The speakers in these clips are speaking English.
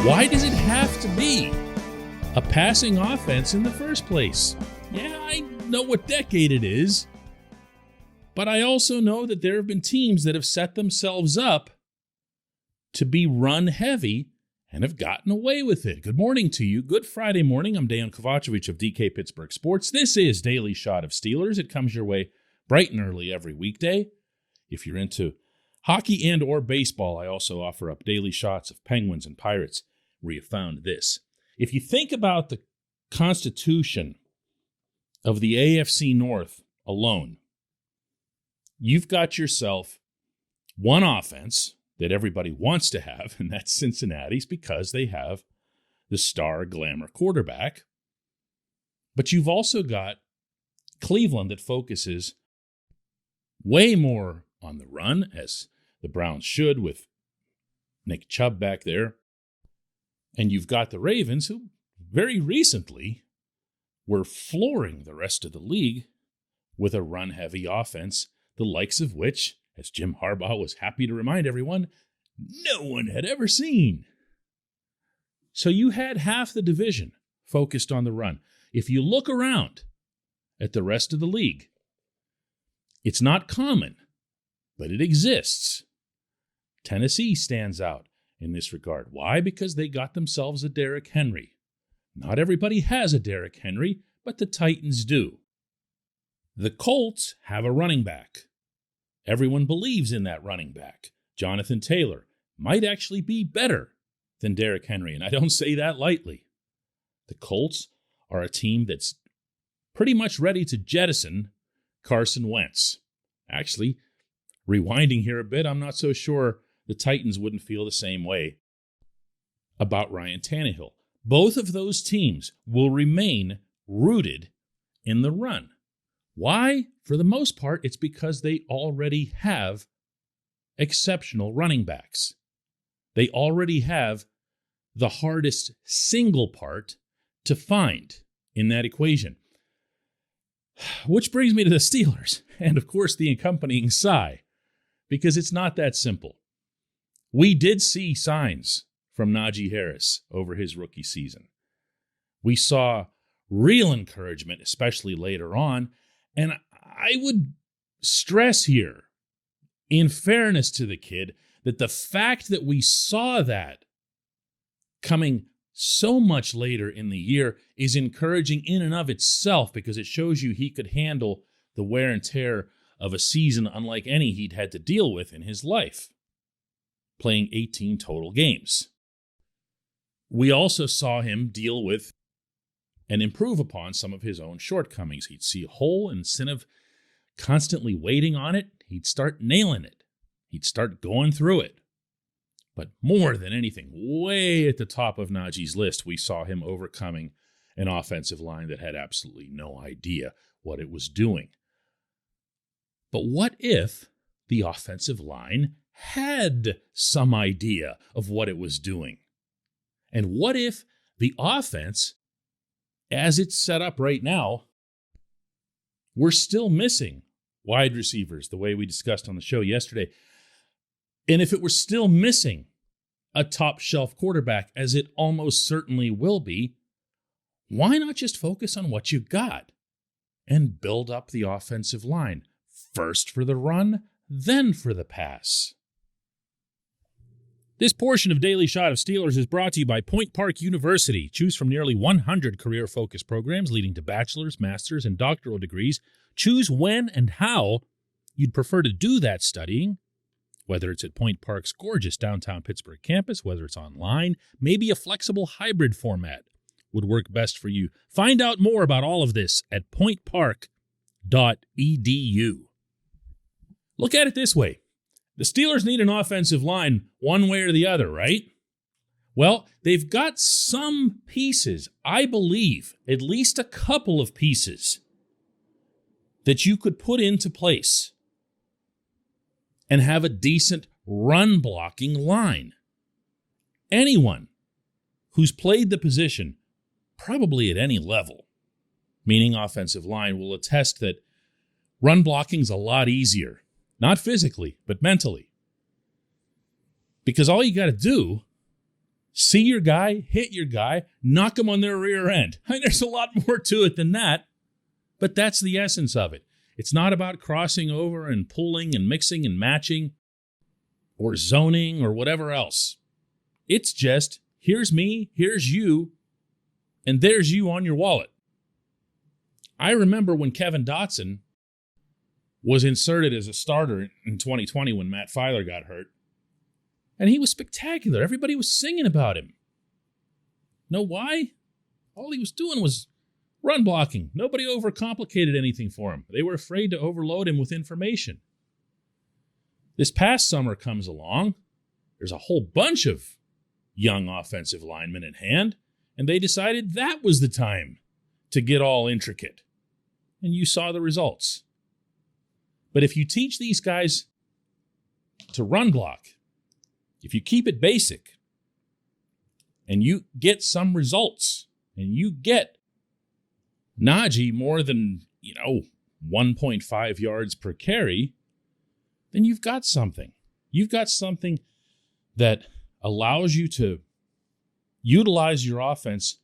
Why does it have to be a passing offense in the first place? Yeah, I know what decade it is, but I also know that there have been teams that have set themselves up to be run heavy and have gotten away with it. Good morning to you. Good Friday morning. I'm Dejan Kovacevic of DK Pittsburgh Sports. This is Daily Shot of Steelers. It comes your way bright and early every weekday. If you're into hockey and or baseball, I also offer up daily shots of Penguins and Pirates where you found this. If you think about the constitution of the AFC North alone, you've got yourself one offense that everybody wants to have, and that's Cincinnati's because they have the star glamour quarterback. But you've also got Cleveland that focuses way more on the run, as the Browns should with Nick Chubb back there. And you've got the Ravens, who very recently were flooring the rest of the league with a run-heavy offense, the likes of which, as Jim Harbaugh was happy to remind everyone, no one had ever seen. So you had half the division focused on the run. If you look around at the rest of the league, it's not common, but it exists. Tennessee stands out in this regard. Why? Because they got themselves a Derrick Henry. Not everybody has a Derrick Henry, but the Titans do. The Colts have a running back. Everyone believes in that running back. Jonathan Taylor might actually be better than Derrick Henry, and I don't say that lightly. The Colts are a team that's pretty much ready to jettison Carson Wentz. Actually, rewinding here a bit, I'm not so sure the Titans wouldn't feel the same way about Ryan Tannehill. Both of those teams will remain rooted in the run. Why? For the most part, it's because they already have exceptional running backs. They already have the hardest single part to find in that equation. Which brings me to the Steelers, and of course the accompanying sigh, because it's not that simple. We did see signs from Najee Harris over his rookie season. We saw real encouragement, especially later on, and I would stress here, in fairness to the kid, that the fact that we saw that coming so much later in the year is encouraging in and of itself, because it shows you he could handle the wear and tear of a season unlike any he'd had to deal with in his life, playing 18 total games. We also saw him deal with and improve upon some of his own shortcomings. He'd see a hole, and instead of constantly waiting on it, he'd start nailing it. He'd start going through it. But more than anything, way at the top of Najee's list, we saw him overcoming an offensive line that had absolutely no idea what it was doing. But what if the offensive line had some idea of what it was doing? And what if the offense, as it's set up right now, we're still missing wide receivers, the way we discussed on the show yesterday? And if it were still missing a top-shelf quarterback, as it almost certainly will be, why not just focus on what you got and build up the offensive line? First for the run, then for the pass. This portion of Daily Shot of Steelers is brought to you by Point Park University. Choose from nearly 100 career-focused programs leading to bachelor's, master's, and doctoral degrees. Choose when and how you'd prefer to do that studying, whether it's at Point Park's gorgeous downtown Pittsburgh campus, whether it's online, maybe a flexible hybrid format would work best for you. Find out more about all of this at pointpark.edu. Look at it this way. The Steelers need an offensive line one way or the other, right? Well, they've got some pieces, I believe, at least a couple of pieces that you could put into place and have a decent run-blocking line. Anyone who's played the position, probably at any level, meaning offensive line, will attest that run blocking's a lot easier. Not physically, but mentally. Because all you got to do See your guy, hit your guy, knock him on their rear end. I mean, there's a lot more to it than that, but that's the essence of it. It's not about crossing over and pulling and mixing and matching or zoning or whatever else. It's just, here's me, here's you, and there's you on your wallet. I remember when Kevin Dotson was inserted as a starter in 2020 when Matt Filer got hurt, and he was spectacular. Everybody was singing about him. Know why? All he was doing was run blocking. Nobody overcomplicated anything for him. They were afraid to overload him with information. This past summer comes along. There's a whole bunch of young offensive linemen at hand, and they decided that was the time to get all intricate. And you saw the results. But if you teach these guys to run block, if you keep it basic, and you get some results, and you get Najee more than, 1.5 yards per carry, then you've got something. You've got something that allows you to utilize your offense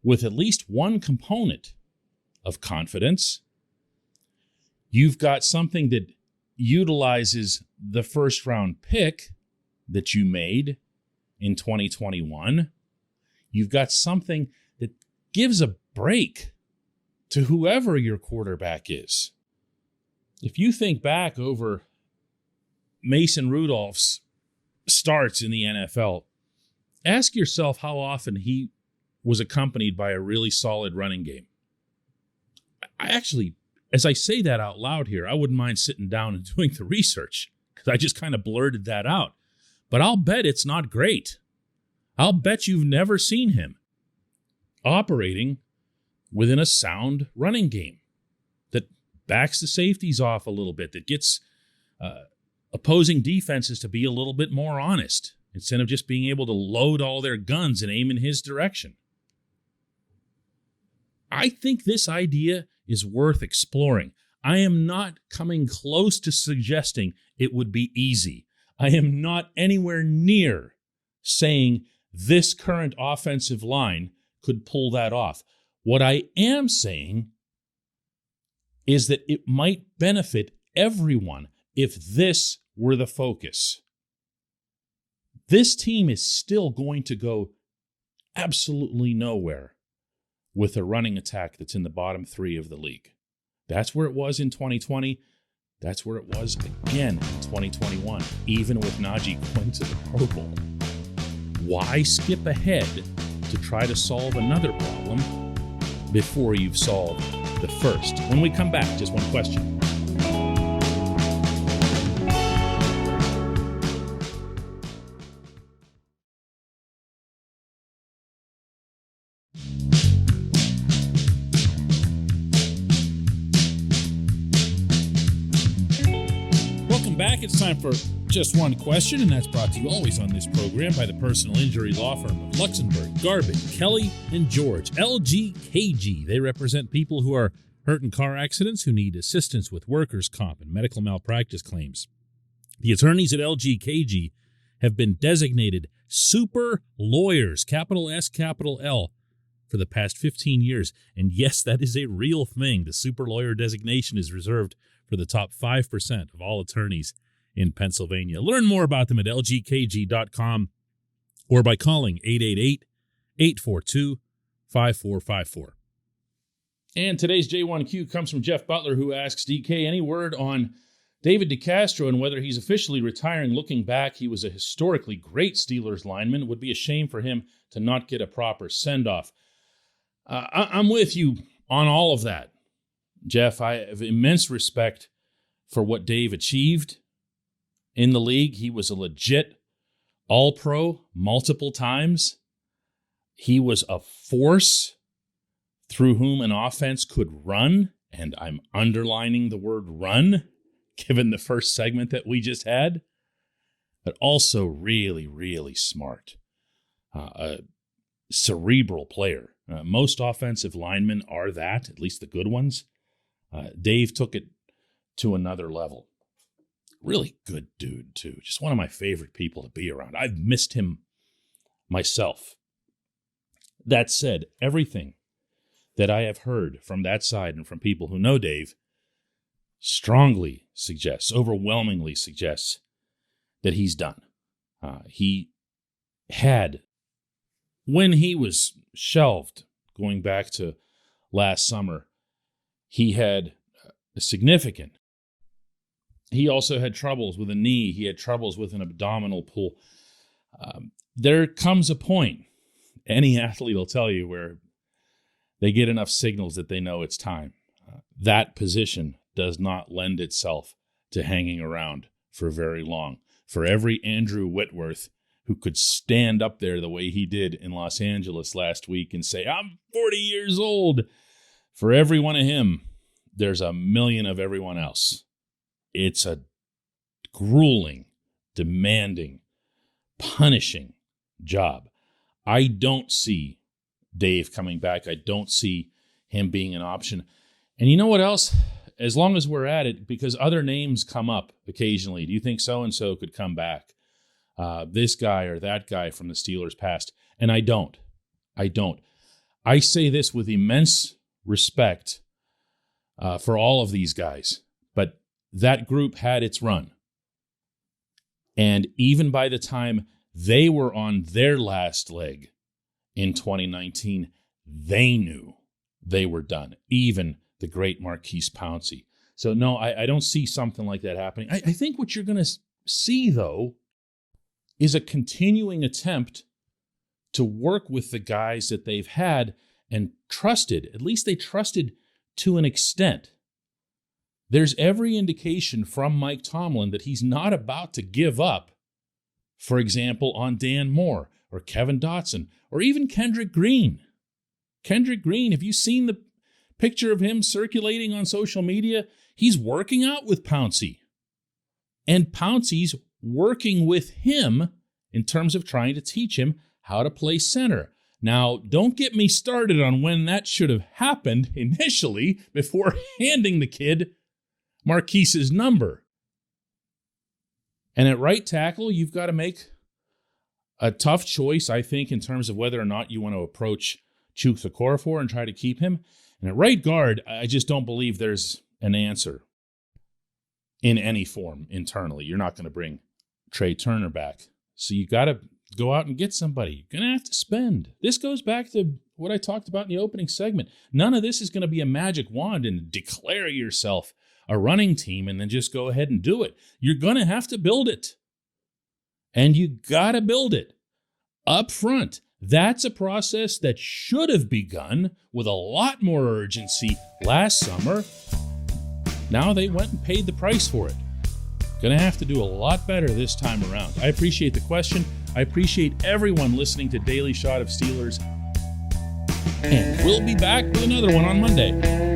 with at least one component of confidence. You've got something that utilizes the first round pick that you made in 2021. You've got something that gives a break to whoever your quarterback is. If you think back over Mason Rudolph's starts in the NFL, ask yourself how often he was accompanied by a really solid running game. I actually, as I say that out loud here, I wouldn't mind sitting down and doing the research because I just kind of blurted that out. But I'll bet it's not great. I'll bet you've never seen him operating within a sound running game that backs the safeties off a little bit, that gets opposing defenses to be a little bit more honest instead of just being able to load all their guns and aim in his direction. I think this idea is worth exploring. I am not coming close to suggesting it would be easy. I am not anywhere near saying this current offensive line could pull that off. What I am saying is that it might benefit everyone if this were the focus. This team is still going to go absolutely nowhere with a running attack that's in the bottom three of the league. That's where it was in 2020. That's where it was again in 2021, even with Najee going to the Pro Bowl. Why skip ahead to try to solve another problem before you've solved the first? When we come back, just one question. Back. It's time for Just One Question, and that's brought to you always on this program by the personal injury law firm of Luxembourg, Garvin, Kelly, and George, LGKG. They represent people who are hurt in car accidents, who need assistance with workers' comp and medical malpractice claims. The attorneys at LGKG have been designated super lawyers, capital S, capital L, for the past 15 years. And yes, that is a real thing. The super lawyer designation is reserved for the top 5% of all attorneys in Pennsylvania. Learn more about them at lgkg.com or by calling 888-842-5454. And today's J1Q comes from Jeff Butler, who asks, DK, any word on David DeCastro and whether he's officially retiring? Looking back, he was a historically great Steelers lineman. It would be a shame for him to not get a proper send-off. I'm with you on all of that, Jeff. I have immense respect for what Dave achieved in the league. He was a legit All-Pro multiple times. He was a force through whom an offense could run, and I'm underlining the word run, given the first segment that we just had, but also really, really smart. A cerebral player. Most offensive linemen are that, at least the good ones. Dave took it to another level. Really good dude, too. Just one of my favorite people to be around. I've missed him myself. That said, everything that I have heard from that side and from people who know Dave strongly suggests, overwhelmingly suggests, that he's done. He had, when he was shelved, going back to last summer, he had a significant. He also had troubles with a knee. He had troubles with an abdominal pull. There comes a point, any athlete will tell you, where they get enough signals that they know it's time. That position does not lend itself to hanging around for very long. For every Andrew Whitworth who could stand up there the way he did in Los Angeles last week and say, I'm 40 years old, for every one of him, there's a million of everyone else. It's a grueling, demanding, punishing job. I don't see Dave coming back. I don't see him being an option. And you know what else? As long as we're at it, because other names come up occasionally. Do you think so-and-so could come back? This guy or that guy from the Steelers past. And I don't. I say this with immense respect for all of these guys. But that group had its run. And even by the time they were on their last leg in 2019, they knew they were done. Even the great Marquise Pouncey. So no, I don't see something like that happening. I think what you're going to see, though, is a continuing attempt to work with the guys that they've had and trusted. At least they trusted to an extent. There's every indication from Mike Tomlin that he's not about to give up, for example, on Dan Moore or Kevin Dotson or even Kendrick Green. Kendrick Green, have you seen the picture of him circulating on social media? He's working out with Pouncey. And Pouncey's working with him in terms of trying to teach him how to play center. Now, don't get me started on when that should have happened initially before handing the kid Marquise's number. And at right tackle, you've got to make a tough choice, I think, in terms of whether or not you want to approach Chuks Okorafor and try to keep him. And at right guard, I just don't believe there's an answer in any form internally. You're not going to bring Trey Turner back. So you got to go out and get somebody. You're going to have to spend. This goes back to what I talked about in the opening segment. None of this is going to be a magic wand and declare yourself a running team and then just go ahead and do it. You're going to have to build it. And you got to build it up front. That's a process that should have begun with a lot more urgency last summer. Now they went and paid the price for it. Going to have to do a lot better this time around. I appreciate the question. I appreciate everyone listening to Daily Shot of Steelers. And we'll be back with another one on Monday.